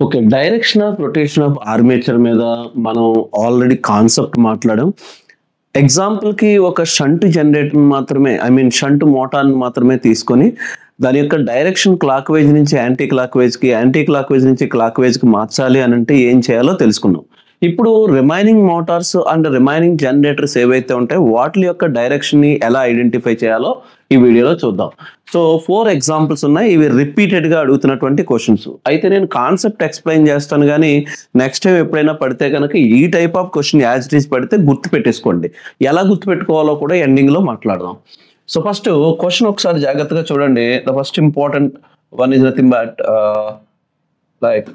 Okay. Direction of rotation of armature మీద మనం already concept మాట్లాడాం. ఎగ్జాంపుల్‌కి ఒక షంట్ జనరేటర్‌ని మాత్రమే షంట్ మోటార్‌ని మాత్రమే తీసుకొని దాని యొక్క డైరెక్షన్ క్లాక్ వైజ్ నుంచి యాంటీ క్లాక్ వైజ్‌కి, యాంటీ క్లాక్ వైజ్ నుంచి క్లాక్ వైజ్‌కి మార్చాలి అనంటే ఏం చేయాలో తెలుసుకున్నాం. ఇప్పుడు remaining motors and remaining generators ఏవైతే ఉంటాయో వాటిల యొక్క డైరెక్షన్‌ని ఎలా ఐడెంటిఫై చేయాలో ఈ వీడియోలో చూద్దాం. సో 4 ఎగ్జాంపుల్స్ ఉన్నాయి. ఇవి రిపీటెడ్‌గా అడుగుతున్నటువంటి క్వెషన్స్. అయితే నేను కాన్సెప్ట్ ఎక్స్‌ప్లెయిన్ చేస్తాను గానీ నెక్స్ట్ టైం ఎప్పుడైనా పడితే గనక ఈ type of question as it is పడితే గుర్తుపెట్టేసుకోండి. ఎలా గుర్తుపెట్టుకోవాలో కూడా ఎండింగ్‌లో మాట్లాడదాం. సో ఫస్ట్ క్వెషన్ ఒకసారి జాగ్రత్తగా చూడండి. The first important one is nothing but like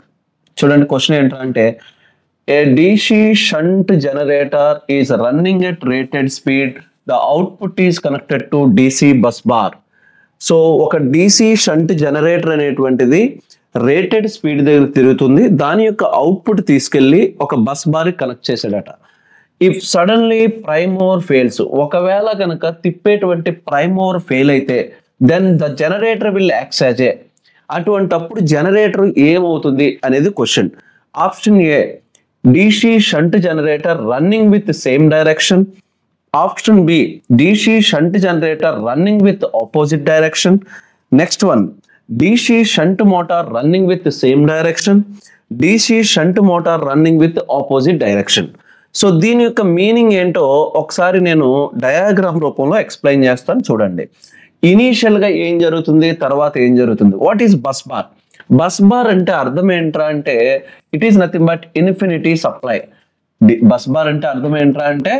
చూడండి క్వెషన్ ఏంటంటే a DC shunt generator is running at rated speed. The output is connected to DC bus bar. So ఒక DC షంట్ జనరేటర్ అనేటువంటిది rated speed దగ్గర తిరుగుతుంది. దాని యొక్క output తీసుకెళ్లి ఒక బస్ బార్ కనెక్ట్ చేసాడట. If suddenly prime mover fails, ఒకవేళ కనుక తిప్పేటువంటి ప్రైమ్ ఓవర్ ఫెయిల్ అయితే then the generator will act as a. అటువంటప్పుడు జనరేటర్ ఏమవుతుంది అనేది question. Option A DC shunt generator running with same direction. Option B DC shunt generator running with opposite direction. Next one DC shunt motor running with the same direction. DC shunt motor running with opposite direction. So దీని యొక్క meaning ఏంటో ఒకసారి నేను diagram రూపంలో explain చేస్తాను చూడండి. ఇనీషియల్గా ఏం జరుగుతుంది, తర్వాత ఏం జరుగుతుంది. What is bus bar? Bus bar అంటే అర్థం ఏంట్రా అంటే it is nothing but infinity supply. Bus bar అంటే అర్థం ఏంట్రా అంటే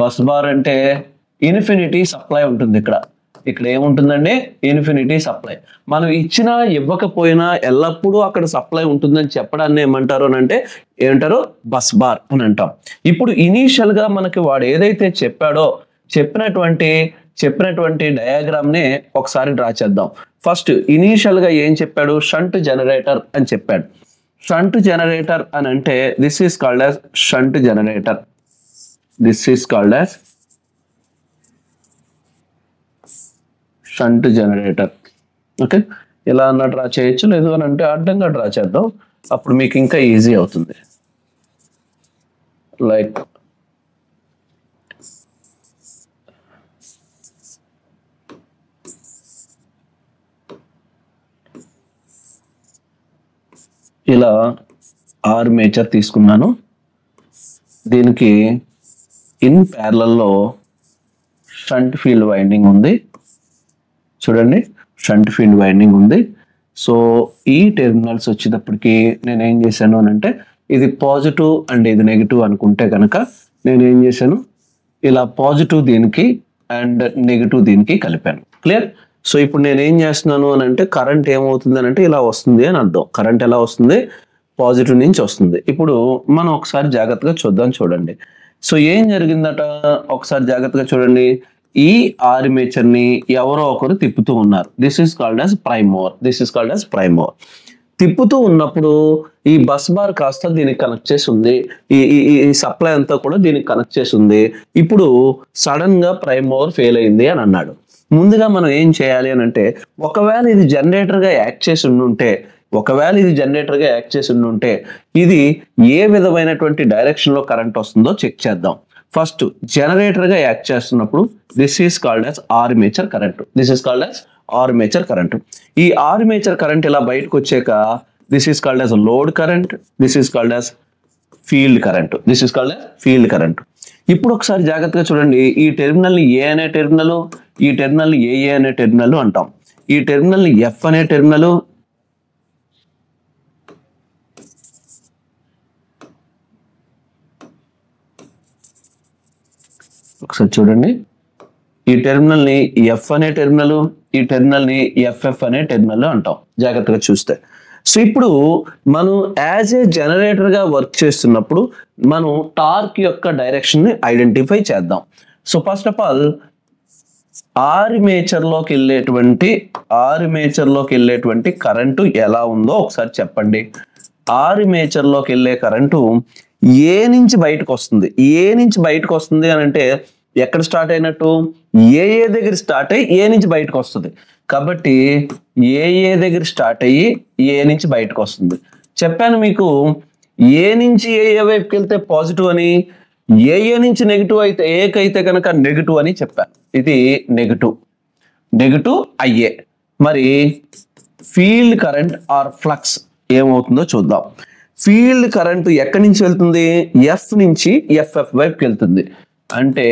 బస్ బార్ అంటే ఇన్ఫినిటీ సప్లై ఉంటుంది. ఇక్కడ ఏముంటుందండి? Infinity supply. మనం ఇచ్చినా ఇవ్వకపోయినా ఎల్లప్పుడూ అక్కడ సప్లై ఉంటుందని చెప్పడాన్ని ఏమంటారు అని అంటే ఏమంటారు? బస్ బార్ అని అంటాం. ఇప్పుడు ఇనీషియల్ గా మనకి వాడు ఏదైతే చెప్పాడో చెప్పినటువంటి డయాగ్రామ్ ని ఒకసారి డ్రా చేద్దాం. ఫస్ట్ ఇనీషియల్ గా ఏం చెప్పాడు? షంట్ జనరేటర్ అని చెప్పాడు. షంట్ జనరేటర్ అని అంటే this is called as shunt generator. This is called as shunt generator. Okay, ఇలా అన్న డ్రా చేయొచ్చు, లేదు అని అంటే అడ్డంగా డ్రా చేద్దాం. అప్పుడు మీకు ఇంకా ఈజీ అవుతుంది. లైక్ ఇలా ఆర్మేచర్ తీసుకున్నాను. దీనికి ఇన్ ప్యారలల్లో షంట్ ఫీల్డ్ వైండింగ్ ఉంది. చూడండి, షంట్ ఫీల్డ్ వైండింగ్ ఉంది. సో ఈ టెర్మినల్స్ వచ్చేటప్పటికి నేను ఏం చేశాను అని అంటే ఇది పాజిటివ్ అండ్ ఇది నెగిటివ్ అనుకుంటే కనుక నేను ఏం చేశాను, ఇలా పాజిటివ్ దీనికి అండ్ నెగిటివ్ దీనికి కలిపాను. క్లియర్? సో ఇప్పుడు నేను ఏం చేస్తున్నాను అని అంటే కరెంట్ ఏమవుతుంది అని అంటే ఇలా వస్తుంది అని అర్థం. కరెంట్ ఎలా వస్తుంది? పాజిటివ్ నుంచి వస్తుంది. ఇప్పుడు మనం ఒకసారి జాగ్రత్తగా చూడండి. సో ఏం జరిగిందట ఒకసారి జాగ్రత్తగా చూడండి. ఈ ఆర్మేచర్ ని ఎవరో ఒకరు తిప్పుతూ ఉన్నారు. This is called as prime mover. తిప్పుతూ ఉన్నప్పుడు ఈ బస్ బార్ కాస్త దీనికి కనెక్ట్ చేసి ఉంది. ఈ సప్లై అంతా కూడా దీనికి కనెక్ట్ చేసి ఉంది. ఇప్పుడు సడన్ గా ప్రైమ్ మూవర్ ఫెయిల్ అయింది అని అన్నాడు. ముందుగా మనం ఏం చేయాలి అని అంటే ఒకవేళ ఇది జనరేటర్ గా యాక్ట్ చేసి ఉండుంటే ఇది ఏ విధమైనటువంటి డైరెక్షన్ లో కరెంట్ వస్తుందో చెక్ చేద్దాం. ఫస్ట్ జనరేటర్ గా యాక్ట్ చేస్తున్నప్పుడు this is called as armature current. ఈ ఆర్మేచర్ కరెంట్ ఇలా బయటకు వచ్చాక this is called as load current. This is called as field current. ఇప్పుడు ఒకసారి జాగ్రత్తగా చూడండి. ఈ టెర్మినల్ ఏ అనే టెర్మినల్, ఈ టెర్మినల్ ఏ అనే టెర్మినల్ అంటాం. ఈ టెర్మినల్ ఎఫ్ అనే టెర్మినల్, ఒకసారి చూడండి. ఈ టెర్మినల్ ని ఎఫ్ అనే టెర్మినల్, ఈ టెర్మినల్ ని ఎఫ్ఎఫ్ అనే టెర్మినల్ అంటాం జాగ్రత్తగా చూస్తే. సో ఇప్పుడు మనం యాజ్ ఏ జనరేటర్ గా వర్క్ చేస్తున్నప్పుడు మనం టార్క్ యొక్క డైరెక్షన్ ని ఐడెంటిఫై చేద్దాం. So first of all armature లోకి వెళ్ళేటువంటి కరెంటు ఎలా ఉందో ఒకసారి చెప్పండి. ఆర్మేచర్ లోకి వెళ్ళే కరెంటు ఏ నుంచి బయటకు వస్తుంది అని అంటే ఎక్కడ స్టార్ట్ అయినట్టు? ఏ దగ్గర స్టార్ట్ అయ్యి ఏ నుంచి బయటకు వస్తుంది. కాబట్టి ఏ దగ్గర స్టార్ట్ అయ్యి ఏ నుంచి బయటకు వస్తుంది. చెప్పాను మీకు ఏ నుంచి ఏ వైపుకి వెళ్తే పాజిటివ్ అని, ఏ నుంచి నెగిటివ్ అయితే ఏకైతే కనుక నెగిటివ్ అని చెప్పాను. ఇది నెగిటివ్ అయ్యే. మరి ఫీల్డ్ కరెంట్ ఆర్ ఫ్లక్స్ ఏమవుతుందో చూద్దాం. ఫీల్డ్ కరెంట్ ఎక్కడి నుంచి వెళ్తుంది? ఎఫ్ నుంచి ఎఫ్ఎఫ్ వైపుకి వెళ్తుంది. అంటే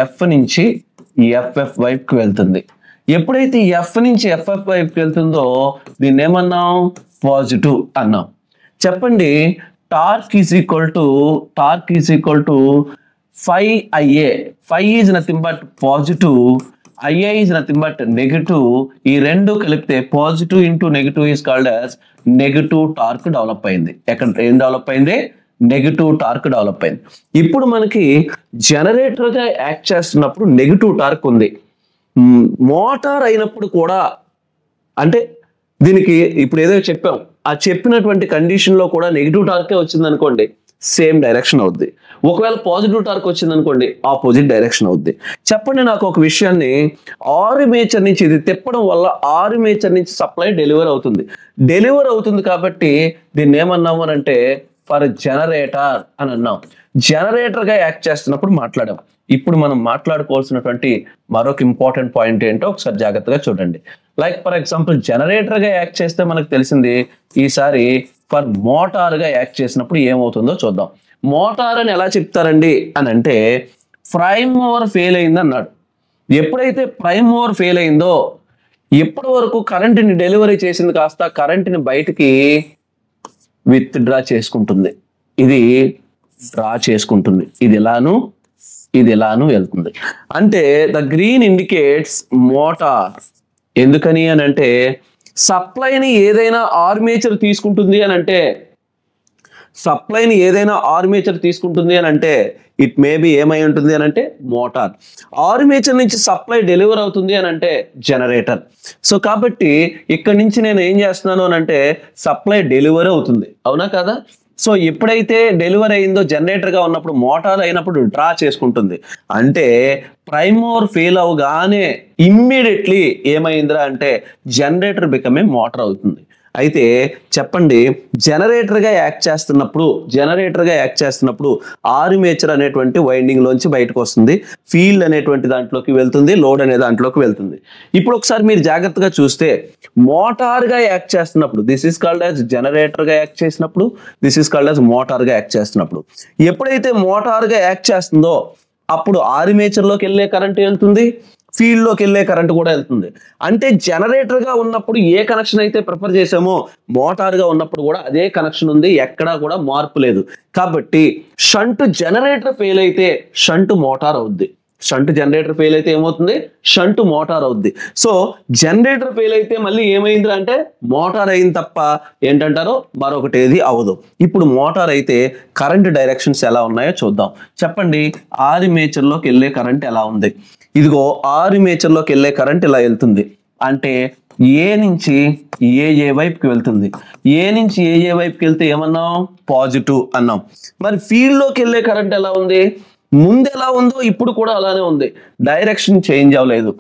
ఎఫ్ నుంచి ఎఫ్ఎఫ్ వైపుకి వెళ్తుంది. ఎప్పుడైతే ఎఫ్ నుంచి ఎఫ్ఎఫ్ వైపుకి వెళ్తుందో దీన్ని ఏమన్నాం? పాజిటివ్ అన్నాం. చెప్పండి, torque is equal to phi IA. phi is nothing but positive, IA is nothing but negative. ఈ రెండు కలిపితే positive into negative is called as negative torque develop అయింది. ఎక్కడ ఏం డెవలప్ అయింది? నెగిటివ్ టార్క్ డెవలప్ అయింది. ఇప్పుడు మనకి జనరేటర్గా యాక్ట్ చేస్తున్నప్పుడు నెగిటివ్ టార్క్ ఉంది. మోటార్ అయినప్పుడు కూడా, అంటే దీనికి ఇప్పుడు ఏదో చెప్పాం, ఆ చెప్పినటువంటి కండిషన్లో కూడా నెగిటివ్ టార్కే వచ్చింది అనుకోండి, సేమ్ డైరెక్షన్ అవుద్ది. ఒకవేళ పాజిటివ్ టార్క్ వచ్చింది అనుకోండి, ఆపోజిట్ డైరెక్షన్ అవుద్ది. చెప్పండి నాకు ఒక విషయాన్ని, ఆర్మేచర్ నుంచి ఇది తిప్పడం వల్ల ఆర్మేచర్ నుంచి సప్లై డెలివర్ అవుతుంది కాబట్టి దీన్ని ఏమన్నాము అని అంటే ఫర్ జనరేటర్ అని అన్నాం. జనరేటర్గా యాక్ట్ చేస్తున్నప్పుడు మాట్లాడాం. ఇప్పుడు మనం మాట్లాడుకోవాల్సినటువంటి మరొక ఇంపార్టెంట్ పాయింట్ ఏంటో ఒకసారి జాగ్రత్తగా చూడండి. లైక్ ఫర్ ఎగ్జాంపుల్ జనరేటర్గా యాక్ట్ చేస్తే మనకు తెలిసింది, ఈసారి ఫర్ మోటార్గా యాక్ట్ చేసినప్పుడు ఏమవుతుందో చూద్దాం. మోటార్ అని ఎలా చెప్తారండి అని అంటే ప్రైమ్ మూవర్ ఫెయిల్ అయింది అన్నాడు. ఎప్పుడైతే ప్రైమ్ మూవర్ ఫెయిల్ అయిందో ఇప్పటి వరకు కరెంట్ని డెలివరీ చేసింది కాస్త కరెంట్ని బయటికి విత్ డ్రా చేసుకుంటుంది. ఇది డ్రా చేసుకుంటుంది, ఇది ఇలాను వెళ్తుంది. అంటే ద గ్రీన్ ఇండికేట్స్ మోటార్. ఎందుకని అని అంటే సప్లైని ఏదైనా ఆర్మేచర్ తీసుకుంటుంది అని అంటే ఇట్ మే బి ఏమై ఉంటుంది అని అంటే మోటార్. ఆర్మేచర్ నుంచి సప్లై డెలివర్ అవుతుంది అని అంటే జనరేటర్. సో కాబట్టి ఇక్కడ నుంచి నేను ఏం చేస్తున్నాను అని అంటే సప్లై డెలివర్ అవుతుంది, అవునా కదా? సో ఎప్పుడైతే డెలివరీ అయిందో జనరేటర్గా ఉన్నప్పుడు మోటార్ అయినప్పుడు డ్రా చేసుకుంటుంది. అంటే ప్రైమ్ మూవర్ ఫెయిల్ అవగానే ఇమ్మీడియట్లీ ఏమైందిరా అంటే జనరేటర్ బికమ్ ఏ మోటార్ అవుతుంది. అయితే చెప్పండి, జనరేటర్గా యాక్ట్ చేస్తున్నప్పుడు ఆర్మేచర్ అనేటువంటి వైండింగ్ లోంచి బయటకు వస్తుంది, ఫీల్డ్ అనేటువంటి దాంట్లోకి వెళ్తుంది, లోడ్ అనే దాంట్లోకి వెళ్తుంది. ఇప్పుడు ఒకసారి మీరు జాగ్రత్తగా చూస్తే మోటార్గా యాక్ట్ చేస్తున్నప్పుడు దిస్ ఈస్ కాల్డ్ యాజ్ జనరేటర్గా యాక్ట్ చేసినప్పుడు, దిస్ ఈస్ కాల్డ్ యాజ్ మోటార్గా యాక్ట్ చేస్తున్నప్పుడు. ఎప్పుడైతే మోటార్గా యాక్ట్ చేస్తుందో అప్పుడు ఆర్మేచర్లోకి వెళ్ళే కరెంట్ వెళ్తుంది, ఫీల్డ్లోకి వెళ్ళే కరెంట్ కూడా వెళ్తుంది. అంటే జనరేటర్గా ఉన్నప్పుడు ఏ కనెక్షన్ అయితే ప్రిఫర్ చేసామో మోటార్గా ఉన్నప్పుడు కూడా అదే కనెక్షన్ ఉంది, ఎక్కడా కూడా మార్పు లేదు. కాబట్టి షంట్ జనరేటర్ ఫెయిల్ అయితే షంట్ మోటార్ అవుద్ది. ఏమవుతుంది? షంట్ మోటార్ అవుద్ది. సో జనరేటర్ ఫెయిల్ అయితే మళ్ళీ ఏమైంది అంటే మోటార్ అయింది తప్ప ఏంటంటారో మరొకటి ఏది అవదు. ఇప్పుడు మోటార్ అయితే కరెంట్ డైరెక్షన్స్ ఎలా ఉన్నాయో చూద్దాం. చెప్పండి, ఆర్మేచర్లోకి వెళ్ళే కరెంట్ ఎలా ఉంది? ఇదిగో ఆర్మేచర్లోకి వెళ్ళే కరెంట్ ఇలా వెళ్తుంది. అంటే ఏ నుంచి ఏ వైపుకి వెళ్తుంది. ఏ నుంచి ఏ వైపుకి వెళ్తే ఏమన్నాం? పాజిటివ్ అన్నాం. మరి ఫీల్డ్లోకి వెళ్ళే కరెంట్ ఎలా ఉంది? ముందు ఎలా ఉందో ఇప్పుడు కూడా అలానే ఉంది, డైరెక్షన్ చేంజ్ అవ్వలేదు.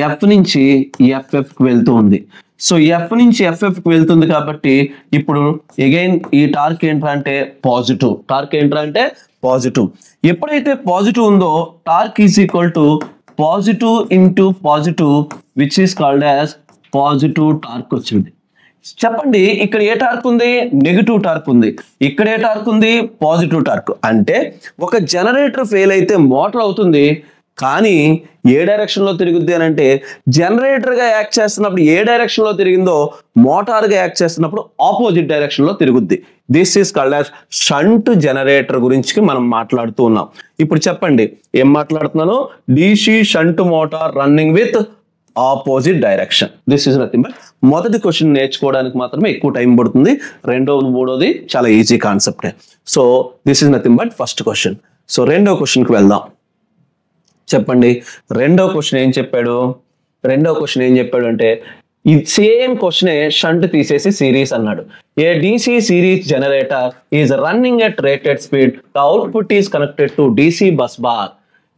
ఎఫ్ నుంచి ఎఫ్ఎఫ్కి వెళ్తూ ఉంది. సో ఎఫ్ నుంచి ఎఫ్ఎఫ్కి వెళ్తుంది కాబట్టి ఇప్పుడు అగైన్ ఈ టార్క్ ఏంటంటే పాజిటివ్. ఎప్పుడైతే పాజిటివ్ ఉందో torque is equal to positive into positive which is called as positive torque వచ్చింది. చెప్పండి, ఇక్కడ ఏ టార్క్ ఉంది? నెగిటివ్ టార్క్ ఉంది. ఇక్కడ ఏ టార్క్ ఉంది? Positive torque. అంటే ఒక జనరేటర్ ఫెయిల్ అయితే మోటార్ అవుతుంది, కానీ ఏ డైరెక్షన్లో తిరుగుద్ది అని అంటే జనరేటర్గా యాక్ట్ చేస్తున్నప్పుడు ఏ డైరెక్షన్లో తిరిగిందో మోటార్గా యాక్ట్ చేస్తున్నప్పుడు ఆపోజిట్ డైరెక్షన్లో తిరుగుద్ది. This is called as shunt generator గురించి మనం మాట్లాడుతూ ఉన్నాం. ఇప్పుడు చెప్పండి, ఏం మాట్లాడుతున్నాను? DC shunt motor running with opposite direction. This is nothing but మొదటి క్వశ్చన్ నేర్చుకోవడానికి మాత్రమే ఎక్కువ టైం పడుతుంది, రెండోది మూడోది చాలా ఈజీ కాన్సెప్టే. So this is nothing but first question. So రెండో క్వశ్చన్కి వెళ్దాం. చెప్పండి, రెండో క్వశ్చన్ ఏం చెప్పాడు అంటే ఈ సేమ్ క్వశ్చనే షంట్ తీసేసి సిరీస్ అన్నాడు. A DC series generator is running at rated speed, the output is connected to DC bus bar.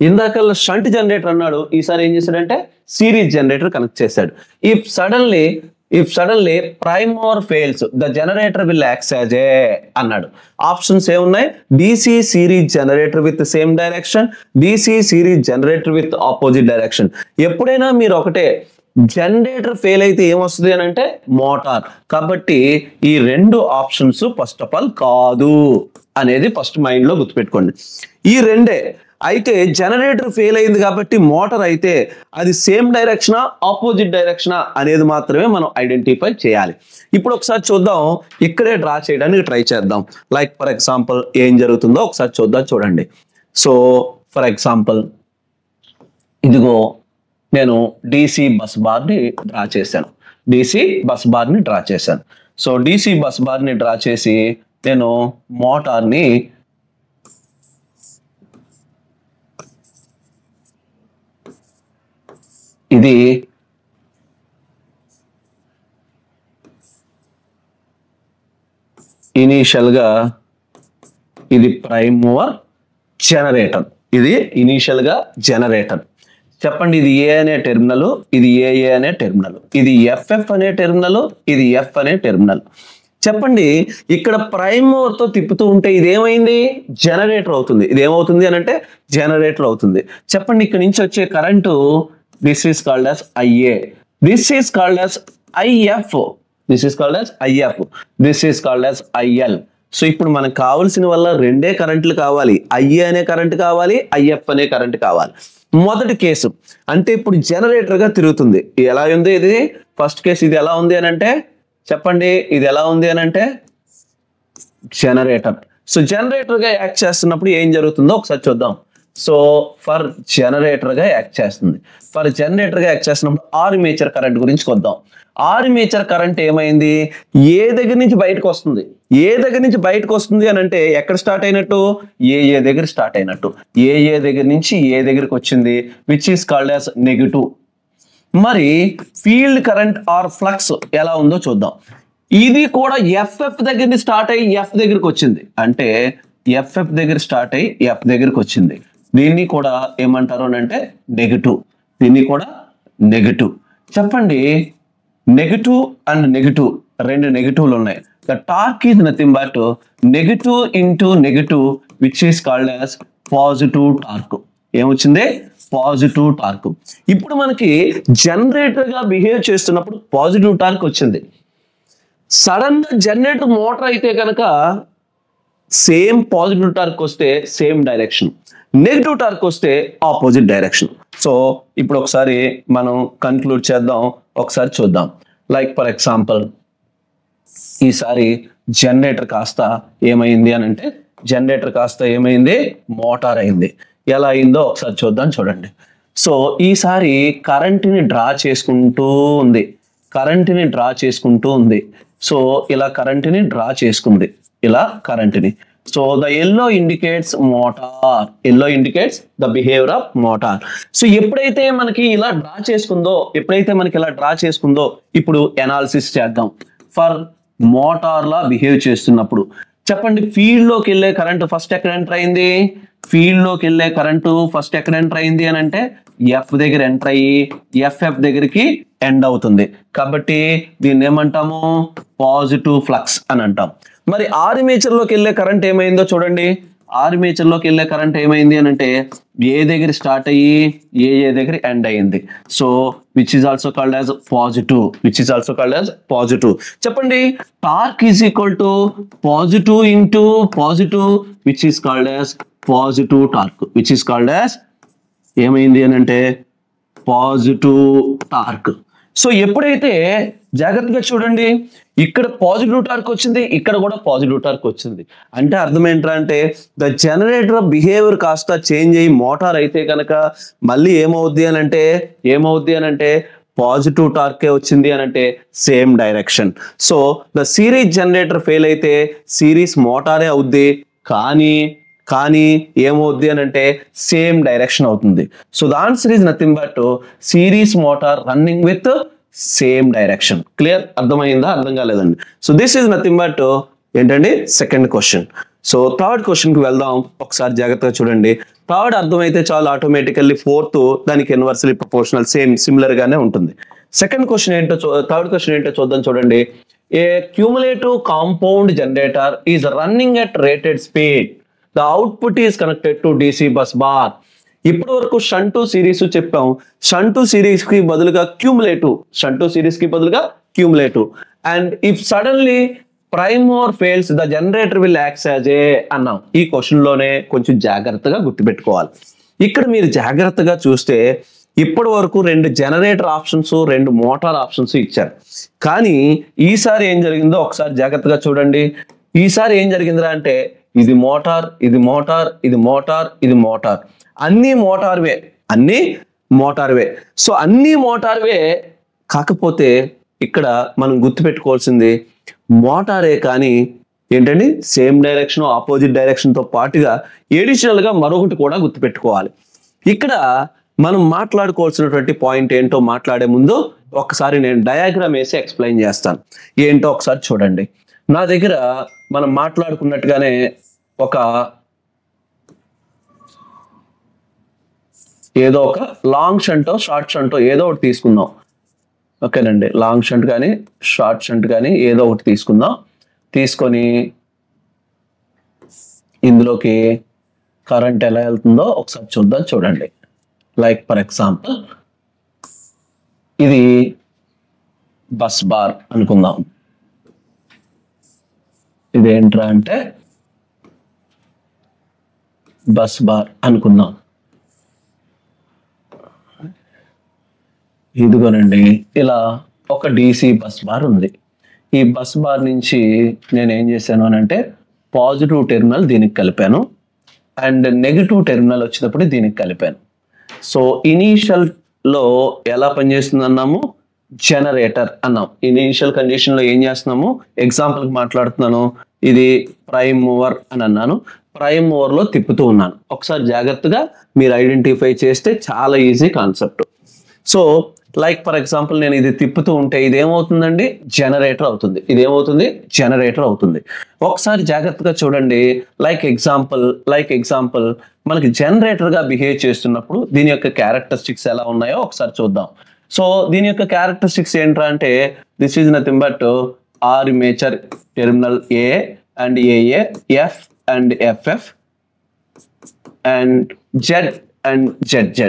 ఇందాక షంట్ జనరేటర్ అన్నాడు, ఈసారి ఏం చేశాడంటే సిరీస్ జనరేటర్ కనెక్ట్ చేశాడు. If suddenly if suddenly prime mover fails the generator will act as a అన్నాడు. Options ఏమున్నాయి? DC series generator with same direction, DC series generator with opposite direction. ఎప్పుడైనా మీరు ఒకటే జనరేటర్ ఫెయిల్ అయితే ఏమొస్తుంది అని అంటే మోటార్. కాబట్టి ఈ రెండు ఆప్షన్స్ ఫస్ట్ ఆఫ్ ఆల్ కాదు అనేది ఫస్ట్ మైండ్ లో గుర్తుపెట్టుకోండి. ఈ రెండే. అయితే జనరేటర్ ఫెయిల్ అయింది కాబట్టి మోటార్ అయితే అది సేమ్ డైరెక్షనా ఆపోజిట్ డైరెక్షనా అనేది మాత్రమే మనం ఐడెంటిఫై చేయాలి. ఇప్పుడు ఒకసారి చూద్దాం, ఇక్కడే డ్రా చేయడానికి ట్రై చేద్దాం. లైక్ ఫర్ ఎగ్జాంపుల్ ఏం జరుగుతుందో ఒకసారి చూద్దాం. చూడండి. సో ఫర్ ఎగ్జాంపుల్ ఇదిగో నేను DC బస్ బార్ని డ్రా చేశాను. DC బస్ బార్ని డ్రా చేశాను. సో DC బస్ బార్ని డ్రా చేసి నేను మోటార్ని ఇది ఇనీషియల్ గా ఇది ప్రైమ్ మూవర్ జనరేటర్, ఇది ఇనీషియల్ గా జనరేటర్. చెప్పండి, ఇది ఏ అనే టెర్మినల్, ఇది ఏ అనే టెర్మినల్, ఇది FF అనే టెర్మినల్, ఇది F అనే టెర్మినల్. చెప్పండి, ఇక్కడ ప్రైమ్ మూవర్ తో తిప్పుతూ ఉంటే ఇదేమైంది? జనరేటర్ అవుతుంది. ఇది ఏమవుతుంది అని అంటే జనరేటర్ అవుతుంది. చెప్పండి, ఇక్కడ నుంచి వచ్చే current this is called as IA, this is called as IF, this is called as IF, this is called as IL. So ఇప్పుడు మనకు కావాల్సిన వల్ల రెండే కరెంట్లు కావాలి, IA అనే కరెంట్ కావాలి, IF అనే కరెంట్ కావాలి. మొదటి కేసు అంటే ఇప్పుడు జనరేటర్ గా తిరుగుతుంది. ఎలా ఉంది ఇది? ఫస్ట్ కేసు ఇది ఎలా ఉంది అని అంటే చెప్పండి, ఇది ఎలా ఉంది అని అంటే జనరేటర్. సో జనరేటర్ గా యాక్ట్ చేస్తున్నప్పుడు ఏం జరుగుతుందో ఒకసారి చూద్దాం. సో ఫర్ జనరేటర్ గా యాక్ట్ చేస్తుంది. ఫర్ జనరేటర్ గా యాక్ట్ చేస్తున్నప్పుడు ఆర్మేచర్ కరెంట్ గురించి కొద్దాం. ఆర్మేచర్ కరెంట్ ఏమైంది? ఏ దగ్గర నుంచి బయటకు వస్తుంది? ఏ దగ్గర నుంచి బయటకు వస్తుంది అని అంటే ఎక్కడ స్టార్ట్ అయినట్టు? ఏ దగ్గర స్టార్ట్ అయినట్టు. ఏ దగ్గర నుంచి ఏ దగ్గరికి వచ్చింది, which is called as negative. మరి ఫీల్డ్ కరెంట్ ఆర్ ఫ్లక్స్ ఎలా ఉందో చూద్దాం. ఇది కూడా FF దగ్గర నుంచి స్టార్ట్ అయ్యి F దగ్గరికి వచ్చింది. అంటే FF దగ్గర స్టార్ట్ అయ్యి F దగ్గరికి వచ్చింది. దీన్ని కూడా ఏమంటారు అని అంటే నెగిటివ్. దీన్ని కూడా నెగిటివ్. చెప్పండి, నెగిటివ్ అండ్ నెగిటివ్ రెండు నెగిటివ్లు ఉన్నాయి. The torque is nothing but negative into negative which is called as positive torque. ఏమొచ్చింది? Positive torque. ఇప్పుడు మనకి జనరేటర్ గా బిహేవ్ చేస్తున్నప్పుడు పాజిటివ్ టార్క్ వచ్చింది. సడన్ గా జనరేటర్ మోటార్ అయితే కనుక సేమ్ పాజిటివ్ టార్క్ వస్తే సేమ్ డైరెక్షన్, నెగిటివ్ టార్క్ వస్తే ఆపోజిట్ డైరెక్షన్. సో ఇప్పుడు ఒకసారి మనం కన్క్లూడ్ చేద్దాం, ఒకసారి చూద్దాం. లైక్ ఫర్ ఎగ్జాంపుల్ ఈసారి జనరేటర్ కాస్త ఏమైంది అని అంటే జనరేటర్ కాస్త ఏమైంది? మోటార్ అయింది. ఎలా అయిందో ఒకసారి చూద్దాం. చూడండి. సో ఈసారి కరెంట్ని డ్రా చేసుకుంటూ ఉంది, కరెంట్ని డ్రా చేసుకుంటూ ఉంది. సో ఇలా కరెంట్ని డ్రా చేసుకుంది, ఇలా కరెంట్ని. So the yellow indicates motor, yellow indicates the behaviour of motor. So ఎప్పుడైతే మనకి ఇలా డ్రా చేసుకుందో, ఇప్పుడు ఎనాలిసిస్ చేద్దాం. ఫర్ మోటార్ లా బిహేవ్ చేస్తున్నప్పుడు చెప్పండి, ఫీల్డ్ లోకి వెళ్ళే కరెంట్ ఫస్ట్ ఎక్కడ ఎంటర్ అయింది? ఫీల్డ్ లోకి వెళ్ళే కరెంటు ఫస్ట్ ఎక్కడ ఎంటర్ అయింది అని అంటే F దగ్గర ఎంటర్ అయ్యి FF దగ్గరికి ఎండ్ అవుతుంది. కాబట్టి దీన్ని ఏమంటాము? పాజిటివ్ ఫ్లక్స్ అని అంటాం. మరి ఆర్మేచర్ లోకి వెళ్ళే కరెంట్ ఏమైందో చూడండి. ఆర్మేచర్ లోకి వెళ్ళే కరెంట్ ఏమైంది అని అంటే ఏ దగ్గర స్టార్ట్ అయ్యి ఏ దగ్గర ఎండ్ అయ్యింది. So which is also called as positive, which is also called as positive. చెప్పండి, torque is equal to positive into positive which is called as positive torque, which is called as ఏమైంది అని అంటే positive torque. So ఎప్పుడైతే జాగ్రత్తగా చూడండి, ఇక్కడ positive torque వచ్చింది, ఇక్కడ కూడా పాజిటివ్ టార్క్ వచ్చింది. అంటే అర్థం ఏంటంటే ద జనరేటర్ బిహేవియర్ కాస్త చేంజ్ అయ్యి మోటార్ అయితే కనుక మళ్ళీ ఏమవుద్ది అని అంటే పాజిటివ్ టార్కే వచ్చింది అని అంటే same direction. So the series generator fail అయితే సిరీస్ మోటారే అవుద్ది, కానీ ఏమవుద్ది అని అంటే సేమ్ డైరెక్షన్ అవుతుంది. So the answer is nothing but series motor running with same direction. Clear? అర్థమైందా? అర్థం కాలేదండి. So this is nothing but ఏంటండి second question. So third question కి వెళ్దాం. ఒకసారి జాగ్రత్తగా చూడండి. థర్డ్ అర్థమైతే చాలు, ఆటోమేటికల్లీ ఫోర్త్ దానికి ఇన్వర్స్లీ ప్రపోర్షనల్ సేమ్ సిమిలర్ గానే ఉంటుంది. సెకండ్ క్వశ్చన్ ఏంటో థర్డ్ క్వశ్చన్ ఏంటో చూద్దాం చూడండి. A cumulative compound generator is running at rated speed, the output is connected to DC bus bar. ఇప్పటి వరకు షంటు సిరీస్ చెప్పాం. షంటు సిరీస్ కి బదులుగా క్యూములేటివ్, షంటు సిరీస్ కి బదులుగా cumulative. And if suddenly prime mover fails the generator will act as a అన్నాం. ఈ question లోనే కొంచెం జాగ్రత్తగా గుర్తుపెట్టుకోవాలి. ఇక్కడ మీరు జాగ్రత్తగా చూస్తే ఇప్పటి వరకు 2 జనరేటర్ ఆప్షన్స్, 2 మోటార్ ఆప్షన్స్ ఇచ్చారు. కానీ ఈసారి ఏం జరిగిందో ఒకసారి జాగ్రత్తగా చూడండి. ఈసారి ఏం జరిగిందిరా అంటే ఇది మోటార్, ఇది మోటార్, ఇది మోటార్, ఇది మోటార్, అన్ని మోటార్వే, అన్ని మోటార్వే. సో అన్ని మోటార్వే. కాకపోతే ఇక్కడ మనం గుర్తుపెట్టుకోవాల్సింది మోటారే కానీ ఏంటండి సేమ్ డైరెక్షన్, ఆపోజిట్ డైరెక్షన్ తో పాటుగా ఎడిషనల్ గా మరొకటి కూడా గుర్తుపెట్టుకోవాలి. ఇక్కడ మనం మాట్లాడుకోవాల్సినటువంటి పాయింట్ ఏంటో మాట్లాడే ముందు ఒకసారి నేను డయాగ్రామ్ వేసి ఎక్స్ప్లెయిన్ చేస్తాను. ఏంటో ఒకసారి చూడండి. నా దగ్గర మనం మాట్లాడుకున్నట్టుగానే ఒక ఏదో ఒక లాంగ్ షంటో షార్ట్ షంటో ఏదో ఒకటి తీసుకుందాం. ఓకేనండి, లాంగ్ షంట్ కానీ షార్ట్ షంట్ కానీ ఏదో ఒకటి తీసుకుందాం. తీసుకొని ఇందులోకి కరెంట్ ఎలా వెళ్తుందో ఒకసారి చూద్దాం చూడండి. లైక్ ఫర్ ఎగ్జాంపుల్ ఇది బస్ బార్ అనుకుందాం. ఇదేంట్రా అంటే బస్ బార్ అనుకుందాం. ఇదిగోనండి ఇలా ఒక DC బస్ బార్ ఉంది. ఈ బస్ బార్ నుంచి నేను ఏం చేశాను అని అంటే పాజిటివ్ టెర్మినల్ దీనికి కలిపాను అండ్ నెగిటివ్ టెర్మినల్ వచ్చినప్పుడు దీనికి కలిపాను. సో ఇనీషియల్లో ఎలా పనిచేస్తుంది అన్నాము, జనరేటర్ అన్నాం. ఇనీషియల్ కండిషన్లో ఏం చేస్తున్నాము, ఎగ్జాంపుల్కి మాట్లాడుతున్నాను. ఇది ప్రైమ్ మూవర్ అని అన్నాను. ప్రైమ్ మూవర్లో తిప్పుతూ ఉన్నాను. ఒకసారి జాగ్రత్తగా మీరు ఐడెంటిఫై చేస్తే చాలా easy concept. So like for example నేను ఇది తిప్పుతూ ఉంటే ఇదేమవుతుందండి, జనరేటర్ అవుతుంది. ఇదేమవుతుంది, జనరేటర్ అవుతుంది. ఒకసారి జాగ్రత్తగా చూడండి. లైక్ ఎగ్జాంపుల్ మనకి జనరేటర్గా బిహేవ్ చేస్తున్నప్పుడు దీని యొక్క క్యారెక్టరిస్టిక్స్ ఎలా ఉన్నాయో ఒకసారి చూద్దాం. సో దీని యొక్క క్యారెక్టరిస్టిక్స్ ఏంట్రా అంటే this is nothing but armature terminal A and AA, F and FF and Z and ZZ.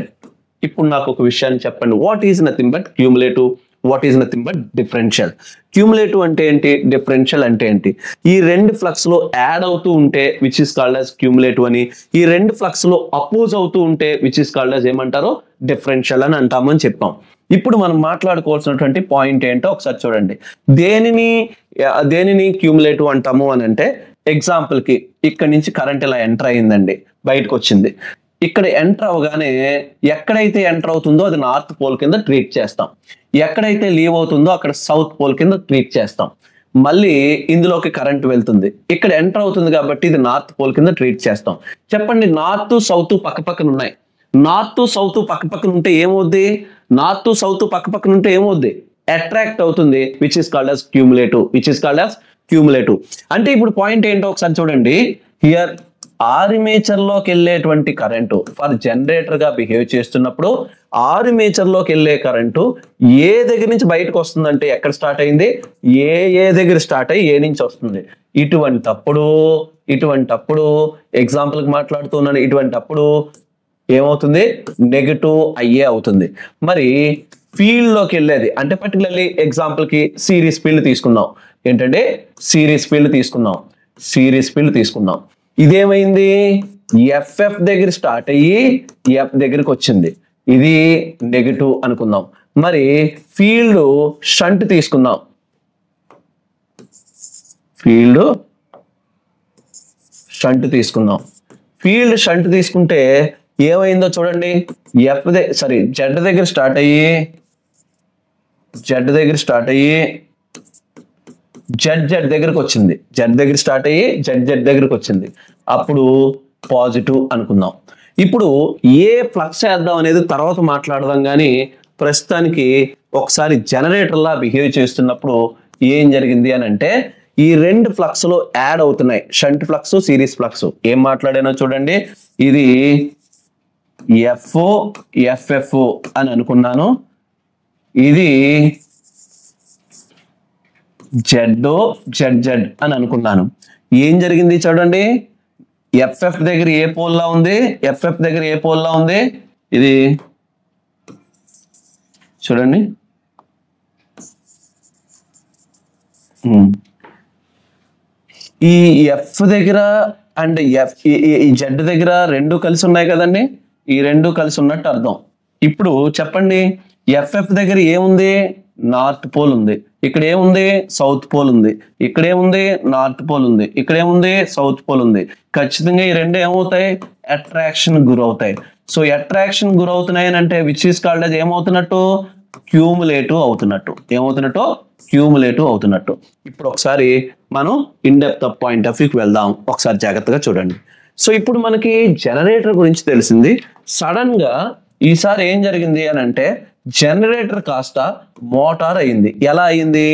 ఇప్పుడు నాకు ఒక విషయాన్ని చెప్పండి. What is nothing but cumulative, what is nothing but differential. Cumulative అంటే ఏంటి, డిఫరెన్షియల్ అంటే ఏంటి? ఈ 2 ఫ్లక్స్ లో యాడ్ అవుతూ ఉంటే which is called as cumulative అని, ఈ 2 ఫ్లక్స్ లో అపోజ్ అవుతూ ఉంటే విచ్ ఇస్ కాల్డ్ యాజ్ ఏమంటారో డిఫరెన్షియల్ అని అంటామని చెప్పాం. ఇప్పుడు మనం మాట్లాడుకోవాల్సినటువంటి పాయింట్ ఏంటో ఒకసారి చూడండి. దేనిని క్యూములేటివ్ అంటాము అని అంటే ఎగ్జాంపుల్ కి ఇక్కడ నుంచి కరెంట్ ఇలా ఎంటర్ అయిందండి, బయటకు వచ్చింది. ఇక్కడ ఎంటర్ అవగానే ఎక్కడైతే ఎంటర్ అవుతుందో అది నార్త్ పోల్ కింద ట్రీట్ చేస్తాం. ఎక్కడైతే లీవ్ అవుతుందో అక్కడ సౌత్ పోల్ కింద ట్రీట్ చేస్తాం. మళ్ళీ ఇందులోకి కరెంట్ వెళ్తుంది, ఇక్కడ ఎంటర్ అవుతుంది కాబట్టి ఇది నార్త్ పోల్ కింద ట్రీట్ చేస్తాం. చెప్పండి, నార్త్ సౌత్ పక్క పక్కన ఉన్నాయి. నార్త్ సౌత్ పక్క పక్కన ఉంటే ఏమవుద్ది, నార్త్ సౌత్ పక్క పక్కన ఉంటే ఏమవుద్ది, అట్రాక్ట్ అవుతుంది. Which is called as cumulative. అంటే ఇప్పుడు పాయింట్ ఏంటో ఒకసారి చూడండి. హియర్ ఆర్మేచర్ లోకి వెళ్ళేటువంటి కరెంటు ఫర్ జనరేటర్ గా బిహేవ్ చేస్తున్నప్పుడు ఆర్మేచర్ లోకి వెళ్ళే కరెంటు ఏ దగ్గర నుంచి బయటకు వస్తుందంటే ఎక్కడ స్టార్ట్ అయింది, ఏ దగ్గర స్టార్ట్ అయ్యి ఏ నుంచి వస్తుంది. ఇటువంటప్పుడు ఎగ్జాంపుల్ కి మాట్లాడుతున్నాను. ఇటువంటప్పుడు ఏమవుతుంది, నెగటివ్ అయ్యే అవుతుంది. మరి ఫీల్డ్ లోకి వెళ్ళేది అంటే పర్టికులర్లీ ఎగ్జాంపుల్ కి సిరీస్ ఫీల్డ్ తీసుకుందాం. ఏంటంటే సిరీస్ ఫీల్డ్ తీసుకుందాం. ఇదేమైంది, FF దగ్గర స్టార్ట్ అయ్యి F దగ్గరికి వచ్చింది. ఇది నెగటివ్ అనుకుందాం. మరి ఫీల్డ్ షంట్ తీసుకుందాం. ఫీల్డ్ షంట్ తీసుకుంటే ఏమైందో చూడండి. Z దగ్గర స్టార్ట్ అయ్యి Z దగ్గరకు వచ్చింది. Z దగ్గర స్టార్ట్ అయ్యి Z దగ్గరకు వచ్చింది. అప్పుడు పాజిటివ్ అనుకుందాం. ఇప్పుడు ఏ ఫ్లక్స్ వేద్దాం అనేది తర్వాత మాట్లాడదాం, కానీ ప్రస్తుతానికి ఒకసారి జనరేటర్ లా బిహేవ్ చేస్తున్నప్పుడు ఏం జరిగింది అని అంటే ఈ 2 ఫ్లక్స్ లో యాడ్ అవుతున్నాయి, షంట్ ఫ్లక్స్, సిరీస్ ఫ్లక్స్. ఏం మాట్లాడానో చూడండి. ఇది FF అని అనుకున్నాను. ఇది జెడ్ అని అనుకున్నాను. ఏం జరిగింది చూడండి, ఎఫ్ఎఫ్ దగ్గర ఏ పోల్లా ఉంది, ఎఫ్ఎఫ్ దగ్గర ఏ పోల్లా ఉంది, ఇది చూడండి. ఈ ఎఫ్ దగ్గర అండ్ ఈ జెడ్ దగ్గర రెండు కలిసి ఉన్నాయి కదండి, ఈ రెండు కలిసి ఉన్నట్టు అర్థం. ఇప్పుడు చెప్పండి, ఎఫ్ఎఫ్ దగ్గర ఏముంది, నార్త్ పోల్ ఉంది, ఇక్కడ ఏముంది, సౌత్ పోల్ ఉంది, ఇక్కడ ఏముంది, నార్త్ పోల్ ఉంది, ఇక్కడ ఏముంది, సౌత్ పోల్ ఉంది. ఖచ్చితంగా ఈ రెండు ఏమవుతాయి, అట్రాక్షన్ గురవుతాయి. సో అట్రాక్షన్ గురవుతున్నాయి అని అంటే విచ్ ఈస్ కాల్డ్ అది ఏమవుతున్నట్టు, క్యూములేటివ్ అవుతున్నట్టు. ఏమవుతున్నట్టు, క్యూములేటివ్ అవుతున్నట్టు. ఇప్పుడు ఒకసారి మనం in depth of point of వ్యూకి వెళ్దాం, ఒకసారి జాగ్రత్తగా చూడండి. సో ఇప్పుడు మనకి జనరేటర్ గురించి తెలిసింది. సడన్ గా ఈసారి ఏం జరిగింది అని అంటే జనరేటర్ కాస్త మోటార్ అయింది. ఎలా అయింది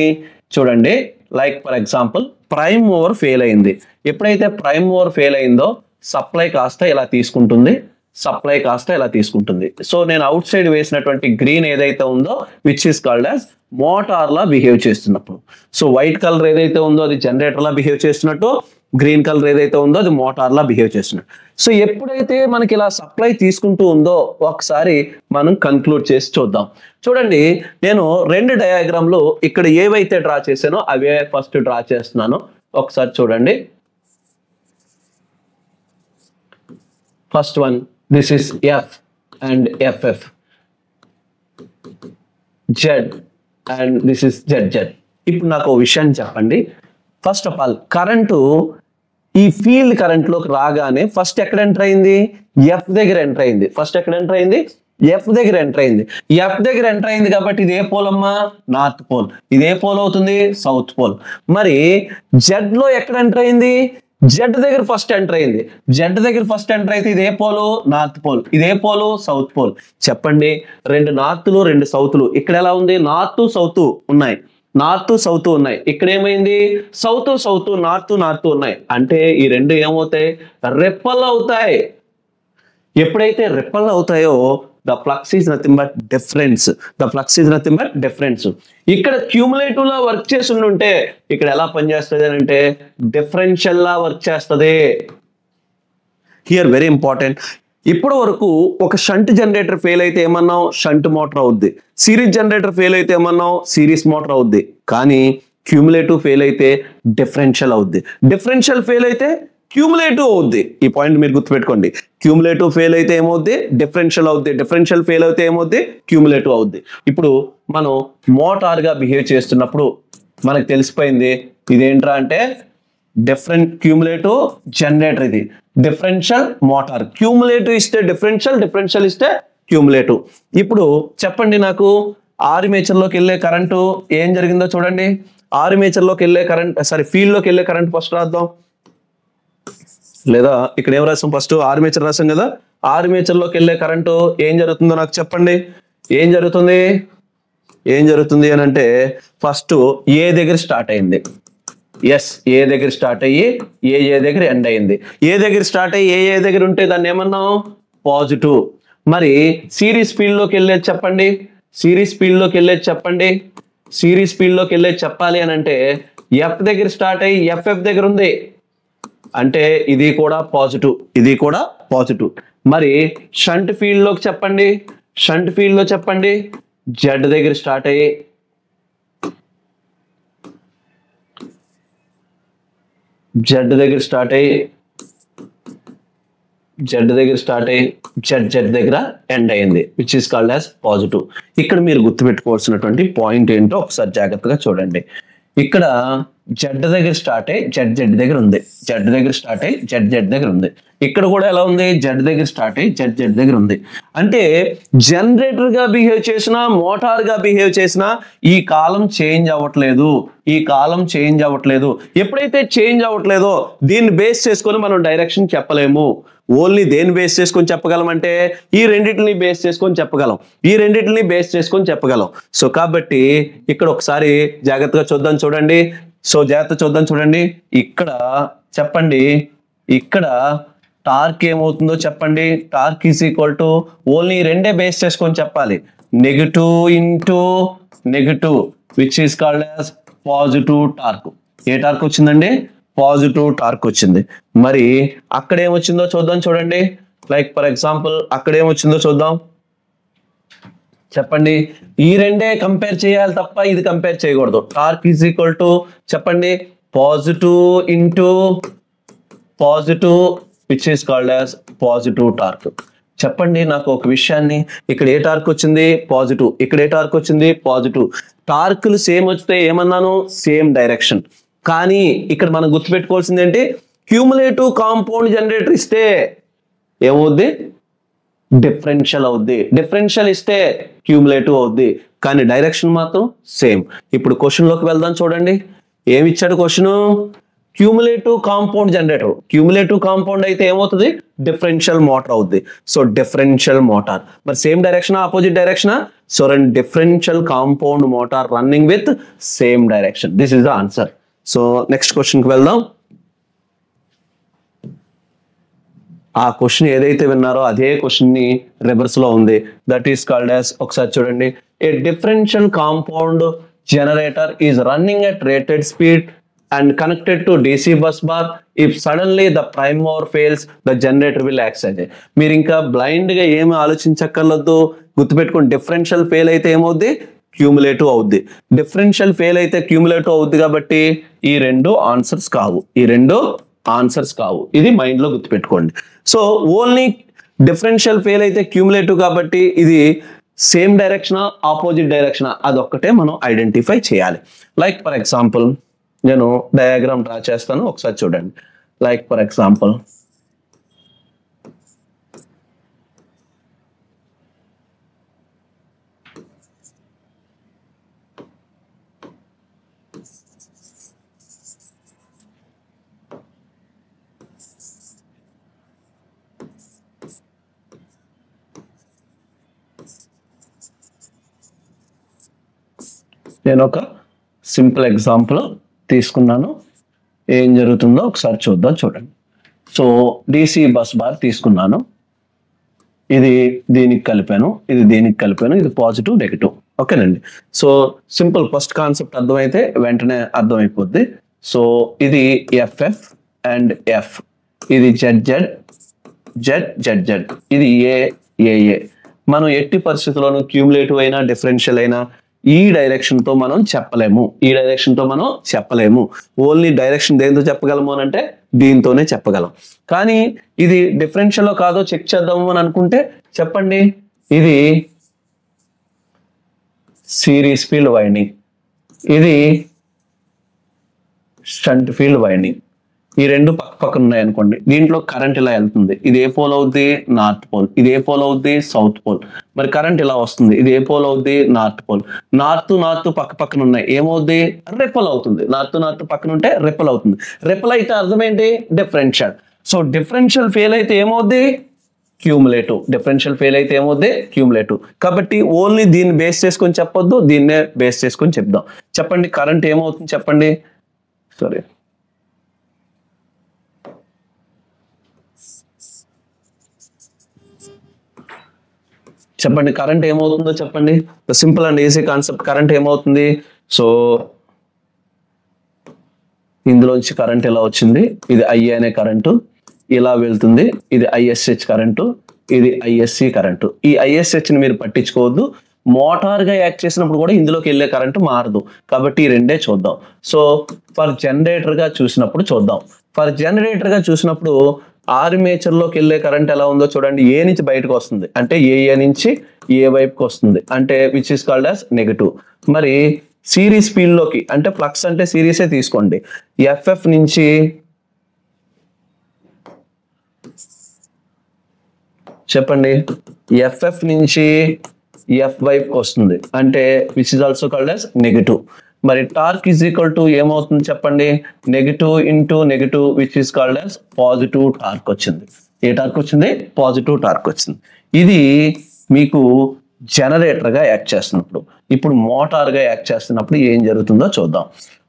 చూడండి, like for example prime mover fail అయింది. ఎప్పుడైతే ప్రైమ్ మూవర్ ఫెయిల్ అయిందో సప్లై కాస్త ఇలా తీసుకుంటుంది, సప్లై కాస్త ఇలా తీసుకుంటుంది. సో నేను అవుట్ సైడ్ వేసినటువంటి గ్రీన్ ఏదైతే ఉందో which is called as motor law behave చేస్తున్నప్పుడు. సో వైట్ కలర్ ఏదైతే ఉందో అది జనరేటర్ లా బిహేవ్ చేస్తున్నట్టు, గ్రీన్ కలర్ ఏదైతే ఉందో అది మోటార్ లా బిహేవ్ చేస్తున్నట్టు. సో ఎప్పుడైతే మనకి ఇలా సప్లై తీసుకుంటూ ఉందో ఒకసారి మనం కన్క్లూడ్ చేసి చూద్దాం. చూడండి, నేను రెండు డయాగ్రామ్లు ఇక్కడ ఏవైతే డ్రా చేశానో అవే ఫస్ట్ డ్రా చేస్తున్నాను. ఒకసారి చూడండి. First one, this is F and FF, Z and this is Z. ఇప్పుడు నాకు ఒక విషయం చెప్పండి. ఫస్ట్ ఆఫ్ ఆల్ కరెంటు ఈ ఫీల్డ్ కరెంట్ లోకి రాగానే ఫస్ట్ ఎక్కడ ఎంటర్ అయింది, ఎఫ్ దగ్గర ఎంటర్ అయింది. ఫస్ట్ ఎక్కడ ఎంటర్ అయింది, ఎఫ్ దగ్గర ఎంటర్ అయింది. ఎఫ్ దగ్గర ఎంటర్ అయింది కాబట్టి ఇది ఏ పోల్ అమ్మా, నార్త్ పోల్. ఇది ఏ పోల్ అవుతుంది, సౌత్ పోల్. మరి జెడ్ లో ఎక్కడ ఎంటర్ అయింది, జెడ్ దగ్గర ఫస్ట్ ఎంటర్ అయింది. జెడ్ దగ్గర ఫస్ట్ ఎంటర్ అయితే ఇదే పోలు, నార్త్ పోల్. ఇదే పోలు, సౌత్ పోల్. చెప్పండి, రెండు నార్త్లు రెండు సౌత్లు. ఇక్కడ ఎలా ఉంది, నార్త్ సౌత్ ఉన్నాయి, నార్త్ సౌత్ ఉన్నాయి. ఇక్కడ ఏమైంది, సౌత్ సౌత్, నార్త్ ఉన్నాయి. అంటే ఈ రెండు ఏమవుతాయి, రెప్పల్ అవుతాయి. ఎప్పుడైతే రెప్పల్ అవుతాయో the flux is nothing but difference. The flux is nothing but difference. ఇక్కడ క్యూములేటివ్ లా వర్క్ చేసి ఉంటే ఇక్కడ ఎలా పనిచేస్తుంది అని అంటే డిఫరెన్షియల్ లా వర్క్ చేస్తుంది. Here very important. ఇప్పటి వరకు ఒక షంట్ జనరేటర్ ఫెయిల్ అయితే ఏమన్నాం, షంట్ మోటార్ అవుద్ది. సిరీస్ జనరేటర్ ఫెయిల్ అయితే ఏమన్నాం, సిరీస్ మోటార్ అవుద్ది. కానీ క్యూములేటివ్ ఫెయిల్ అయితే డిఫరెన్షియల్ అవుద్ది. డిఫరెన్షియల్ ఫెయిల్ అయితే క్యూములేటివ్ అవుద్ది. ఈ పాయింట్ మీరు గుర్తుపెట్టుకోండి. క్యూములేటివ్ ఫెయిల్ అయితే ఏమవుద్ది, డిఫరెన్షియల్ అవుద్ది. డిఫరెన్షియల్ ఫెయిల్ అయితే ఏమవుద్ది, క్యూములేటివ్ అవుద్ది. ఇప్పుడు మనం మోటార్ గా బిహేవ్ చేస్తున్నప్పుడు మనకు తెలిసిపోయింది ఇదేంట్రా అంటే డిఫరెంట్ క్యూములేటివ్ జనరేటర్, ఇది డిఫరెన్షియల్ మోటార్. క్యూములేటివ్ ఇస్తే డిఫరెన్షియల్, డిఫరెన్షియల్ ఇస్తే క్యూములేటివ్. ఇప్పుడు చెప్పండి నాకు ఆర్మేచర్ లోకి వెళ్ళే కరెంటు ఏం జరిగిందో చూడండి. ఆర్మేచర్ లోకి వెళ్ళే కరెంట్, సారీ ఫీల్డ్ లోకి వెళ్ళే కరెంట్ ఫస్ట్ రాద్దాం. లేదా ఇక్కడ ఏం రాసాం, ఫస్ట్ ఆర్మేచర్ రాసాం కదా. ఆర్మేచర్ లోకి వెళ్ళే కరెంటు ఏం జరుగుతుందో నాకు చెప్పండి. ఏం జరుగుతుంది అని అంటే ఫస్ట్ ఏ దగ్గర స్టార్ట్ అయింది. ఎస్, ఏ దగ్గర స్టార్ట్ అయ్యి ఏ దగ్గర ఎండ్ అయింది. ఏ దగ్గర స్టార్ట్ అయ్యి ఏ దగ్గర ఉంటే దాన్ని ఏమన్నాం, పాజిటివ్. మరి సిరీస్ ఫీల్డ్ లోకి వెళ్ళేది చెప్పండి. సిరీస్ ఫీల్డ్ లోకి వెళ్ళేది చెప్పండి. సిరీస్ ఫీల్డ్ లోకి వెళ్ళేది చెప్పాలి అని అంటే ఎఫ్ దగ్గర స్టార్ట్ అయ్యి ఎఫ్ఎఫ్ దగ్గర ఉంది అంటే ఇది కూడా పాజిటివ్, ఇది కూడా పాజిటివ్. మరి షంట్ ఫీల్డ్ లోకి చెప్పండి. షంట్ ఫీల్డ్ లో చెప్పండి, జెడ్ దగ్గర స్టార్ట్ అయ్యి జెడ్ దగ్గర స్టార్ట్ అయ్యి జెడ్ దగ్గర ఎండ్ అయింది, which is called as positive. ఇక్కడ మీరు గుర్తుపెట్టుకోవాల్సినటువంటి పాయింట్ ఏంటో ఒకసారి జాగ్రత్తగా చూడండి. ఇక్కడ జెడ్ దగ్గర స్టార్ట్ అయ్యి జెడ్ దగ్గర ఉంది, జెడ్ దగ్గర స్టార్ట్ అయ్యి జెడ్ దగ్గర ఉంది. ఇక్కడ కూడా ఎలా ఉంది, జెడ్ దగ్గర స్టార్ట్ అయ్యి జెడ్ దగ్గర ఉంది. అంటే జనరేటర్ గా బిహేవ్ చేసినా, మోటార్ గా బిహేవ్ చేసినా ఈ కాలం చేంజ్ అవ్వట్లేదు, ఈ కాలం చేంజ్ అవ్వట్లేదు. ఎప్పుడైతే చేంజ్ అవ్వట్లేదో దీన్ని బేస్ చేసుకొని మనం డైరెక్షన్ చెప్పలేము. ఓన్లీ దేని బేస్ చేసుకొని చెప్పగలం, ఈ రెండింటిని బేస్ చేసుకొని చెప్పగలం, ఈ రెండింటిని బేస్ చేసుకొని చెప్పగలం. సో కాబట్టి ఇక్కడ ఒకసారి జాగ్రత్తగా చూద్దాం చూడండి. సో జాగ్రత్త చూద్దాం చూడండి. ఇక్కడ చెప్పండి, ఇక్కడ టార్క్ ఏమవుతుందో చెప్పండి. Torque is equal to only రెండే బేస్ చేసుకొని చెప్పాలి. Negative into negative which is called as positive torque. A torque వచ్చిందండి? పాజిటివ్ టార్క్ వచ్చింది. మరి అక్కడ ఏమొచ్చిందో చూద్దాం. చూడండి, లైక్ ఫర్ ఎగ్జాంపుల్ అక్కడ ఏమొచ్చిందో చూద్దాం. చెప్పండి, ఈ రెండే కంపేర్ చేయాలి తప్ప ఇది కంపేర్ చేయకూడదు. టార్క్ ఈజ్ ఈక్వల్ టు చెప్పండి positive into positive which is called as positive torque. చెప్పండి నాకు ఒక విషయాన్ని, ఇక్కడ ఏ టార్క్ వచ్చింది? పాజిటివ్. ఇక్కడ ఏ టార్క్ వచ్చింది? పాజిటివ్. టార్క్లు సేమ్ వస్తే ఏమన్నాను? Same direction. కానీ ఇక్కడ మనం గుర్తుపెట్టుకోవాల్సింది ఏంటి? క్యూములేటివ్ కాంపౌండ్ జనరేటర్ ఇస్తే ఏమవుద్ది? డిఫరెన్షియల్ అవుద్ది. డిఫరెన్షియల్ ఇస్తే క్యూములేటివ్ అవుద్ది. కానీ డైరెక్షన్ మాత్రం సేమ్. ఇప్పుడు క్వశ్చన్ లోకి వెళ్దాం. చూడండి ఏమి ఇచ్చాడు question? Cumulative compound generator. Cumulative compound అయితే ఏమవుతుంది? డిఫరెన్షియల్ మోటార్ అవుద్ది. So differential motor. మరి same direction opposite direction? So differential compound motor running with same direction. This is the answer. So next question కి వెళ్దాం. ఆ క్వశ్చన్ ఏదైతే విన్నారో అదే క్వశ్చన్ ని రివర్స్ లో ఉంది. దట్ ఈస్ కాల్డ్ యాజ్, ఒకసారి చూడండి, a differential compound generator is running at rated speed and connected to DC bus bar. If suddenly the prime mover fails, the generator will act as a. మీరు ఇంకా blind గా ఏమి ఆలోచించక్కర్లేదు. గుర్తుపెట్టుకోండి, differential fail అయితే ఏమవుద్ది? Cumulative అవుద్ది. Differential fail అయితే cumulative అవుద్ది. కాబట్టి ఈ రెండు ఆన్సర్స్ కావు. ఈ రెండు ఆన్సర్స్ కావు. ఇది మైండ్ లో గుర్తుపెట్టుకోండి. సో ఓన్లీ డిఫరెన్షియల్ ఫెయిల్ అయితే క్యూములేటివ్ కాబట్టి ఇది సేమ్ డైరెక్షన్ ఆపోజిట్ డైరెక్షన్ అదొక్కటే మనం ఐడెంటిఫై చేయాలి. లైక్ ఫర్ ఎగ్జాంపుల్ నేను డయాగ్రామ్ డ్రా చేస్తాను, ఒకసారి చూడండి. లైక్ ఫర్ ఎగ్జాంపుల్ నేను ఒక సింపుల్ ఎగ్జాంపుల్ తీసుకున్నాను. ఏం జరుగుతుందో ఒకసారి చూద్దాం. చూడండి, సో DC బస్ బార్ తీసుకున్నాను. ఇది దీనికి కలిపాను, ఇది దీనికి కలిపాను, ఇది పాజిటివ్ నెగిటివ్. ఓకేనండి. సో సింపుల్ ఫస్ట్ కాన్సెప్ట్ అర్థమైతే వెంటనే అర్థమైపోద్ది. సో ఇది FF అండ్ F, ఇది ZZ, ఇది AA. మనం ఎట్టి పరిస్థితుల్లోనూ క్యూములేటివ్ అయినా డిఫరెన్షియల్ అయినా ఈ డైరెక్షన్ తో మనం చెప్పలేము. ఈ డైరెక్షన్ తో మనం చెప్పలేము. ఓన్లీ డైరెక్షన్ దేంతో చెప్పగలము అని అంటే దీంతోనే చెప్పగలం. కానీ ఇది డిఫరెన్షియల్ కాదో చెక్ చేద్దాము అని అనుకుంటే చెప్పండి, ఇది సిరీస్ ఫీల్డ్ వైండింగ్, ఇది షంట్ ఫీల్డ్ వైండింగ్. ఈ రెండు పక్క పక్కన ఉన్నాయి అనుకోండి. దీంట్లో కరెంట్ ఇలా వెళ్తుంది. ఇది ఏ పోల్ అవుద్ది? North pole. ఇది ఏ పోల్ అవుద్ది? South pole. మరి కరెంట్ ఇలా వస్తుంది. ఇది ఏ పోల్ అవుద్ది? North pole. నార్త్ పక్క పక్కన ఉన్నాయి, ఏమవుద్ది? రిపల్ అవుతుంది. నార్త్ పక్కన ఉంటే రిపల్ అవుతుంది. రిపల్ అయితే అర్థం ఏంటి? డిఫరెన్షియల్. సో డిఫరెన్షియల్ ఫెయిల్ అయితే ఏమవుద్ది? క్యూములేటివ్. డిఫరెన్షియల్ ఫెయిల్ అయితే ఏమవుద్ది? క్యూములేటివ్. కాబట్టి ఓన్లీ దీన్ని బేస్ చేసుకొని చెప్పొద్దు, దీన్నే బేస్ చేసుకొని చెప్దాం. చెప్పండి కరెంట్ ఏమవుతుంది? చెప్పండి, సారీ, చెప్పండి కరెంట్ ఏమవుతుందో చెప్పండి. Simple and easy concept. Current ఏమవుతుంది? సో ఇందులోంచి కరెంట్ ఎలా వచ్చింది? ఇది IA అనే కరెంటు ఇలా వెళ్తుంది. ఇది ISH కరెంటు, ఇది ISC కరెంటు. ఈ ISH ని మీరు పట్టించుకోవద్దు. మోటార్ గా యాక్ట్ చేసినప్పుడు కూడా ఇందులోకి వెళ్ళే కరెంటు మారదు. కాబట్టి ఈ రెండే చూద్దాం. సో ఫర్ జనరేటర్ గా చూసినప్పుడు చూద్దాం. ఫర్ జనరేటర్ గా చూసినప్పుడు ఆర్మేచర్ లోకి వెళ్ళే కరెంట్ ఎలా ఉందో చూడండి. ఏ నుంచి బయటకు వస్తుంది అంటే AA నుంచి ఏ వైపుకి వస్తుంది అంటే which is called as negative. మరి సిరీస్ ఫీల్డ్ లోకి అంటే ఫ్లక్స్ అంటే సిరీసే తీసుకోండి. FF నుంచి చెప్పండి, FF నుంచి F వైపుకి వస్తుంది అంటే which is also called as negative. మరి టార్క్ ఈజ్ ఈక్వల్ టు ఏమవుతుంది చెప్పండి? Negative into negative which is called as positive torque వచ్చింది. ఏ టార్క్ వచ్చింది? పాజిటివ్ టార్క్ వచ్చింది. ఇది మీకు జనరేటర్ గా యాక్ట్ చేస్తున్నప్పుడు. ఇప్పుడు మోటార్ గా యాక్ట్ చేస్తున్నప్పుడు ఏం జరుగుతుందో చూద్దాం.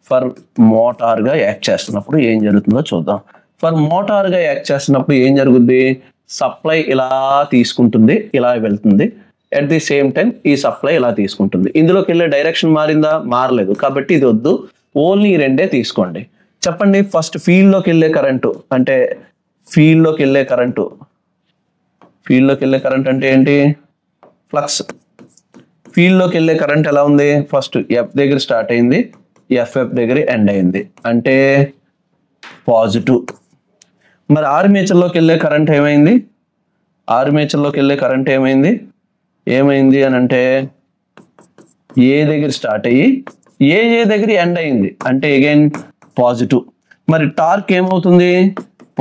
ఫర్ మోటార్ గా యాక్ట్ చేస్తున్నప్పుడు ఏం జరుగుతుందో చూద్దాం. ఫర్ మోటార్ గా యాక్ట్ చేస్తున్నప్పుడు ఏం జరుగుద్ది? సప్లై ఇలా తీసుకుంటుంది, ఇలా వెళ్తుంది. అట్ ది సేమ్ టైం ఈ సప్లై ఇలా తీసుకుంటుంది. ఇందులోకి వెళ్ళే డైరెక్షన్ మారిందా? మారలేదు. కాబట్టి ఇది వద్దు, ఓన్లీ ఈ రెండే తీసుకోండి. చెప్పండి, ఫస్ట్ ఫీల్డ్లోకి వెళ్ళే కరెంటు అంటే ఫీల్డ్లోకి వెళ్ళే కరెంటు అంటే ఏంటి? ఫ్లక్స్. ఫీల్డ్లోకి వెళ్ళే కరెంట్ ఎలా ఉంది? ఫస్ట్ ఎఫ్ దగ్గర స్టార్ట్ అయింది, ఎఫ్ఎఫ్ దగ్గర ఎండ్ అయింది, అంటే పాజిటివ్. మరి ఆర్మేచర్లోకి వెళ్ళే కరెంట్ ఏమైంది? ఆర్మేచర్లోకి వెళ్ళే కరెంట్ ఏమైంది అని అంటే ఏ దగ్గర స్టార్ట్ అయ్యి ఏ దగ్గర ఎండ్ అయింది, అంటే అగైన్ పాజిటివ్. మరి టార్క్ ఏమవుతుంది?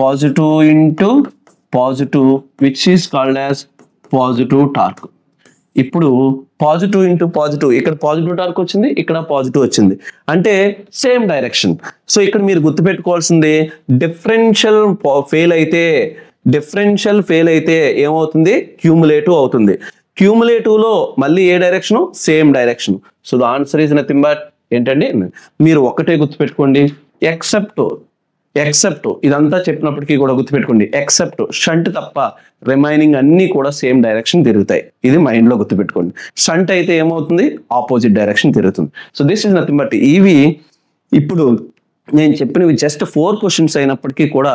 Positive into positive, which is called as positive torque. ఇప్పుడు పాజిటివ్ ఇంటూ పాజిటివ్, ఇక్కడ పాజిటివ్ టార్క్ వచ్చింది, ఇక్కడ పాజిటివ్ వచ్చింది, అంటే సేమ్ డైరెక్షన్. సో ఇక్కడ మీరు గుర్తుపెట్టుకోవాల్సింది, డిఫరెన్షియల్ ఫెయిల్ అయితే ఏమవుతుంది? క్యూములేటివ్ అవుతుంది. క్యూములేటివ్ లో మళ్ళీ ఏ direction? Same direction. So the answer is nothing but ఏంటండి, మీరు ఒక్కటే గుర్తుపెట్టుకోండి, ఎక్సెప్ట్ ఇదంతా చెప్పినప్పటికీ కూడా గుర్తుపెట్టుకోండి, ఎక్సెప్ట్ షంట్ తప్ప రిమైనింగ్ అన్ని కూడా సేమ్ డైరెక్షన్ తిరుగుతాయి. ఇది మైండ్ లో గుర్తుపెట్టుకోండి. షంట్ అయితే ఏమవుతుంది? ఆపోజిట్ డైరెక్షన్ తిరుగుతుంది. So this is nothing but ఇవి ఇప్పుడు నేను చెప్పినవి జస్ట్ 4 క్వశ్చన్స్ అయినప్పటికీ కూడా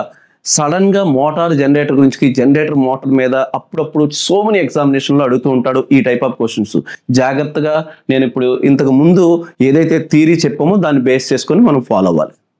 సడన్ గా మోటార్ జనరేటర్ గురించి, జనరేటర్ మోటార్ మీద అప్పుడప్పుడు సో మెనీ ఎగ్జామినేషన్ లో అడుగుతూ ఉంటాడు ఈ టైప్ ఆఫ్ క్వశ్చన్స్. జాగ్రత్తగా నేను ఇప్పుడు ఇంతకు ముందు ఏదైతే థియరీ చెప్పామో దాన్ని బేస్ చేసుకొని మనం ఫాలో అవ్వాలి.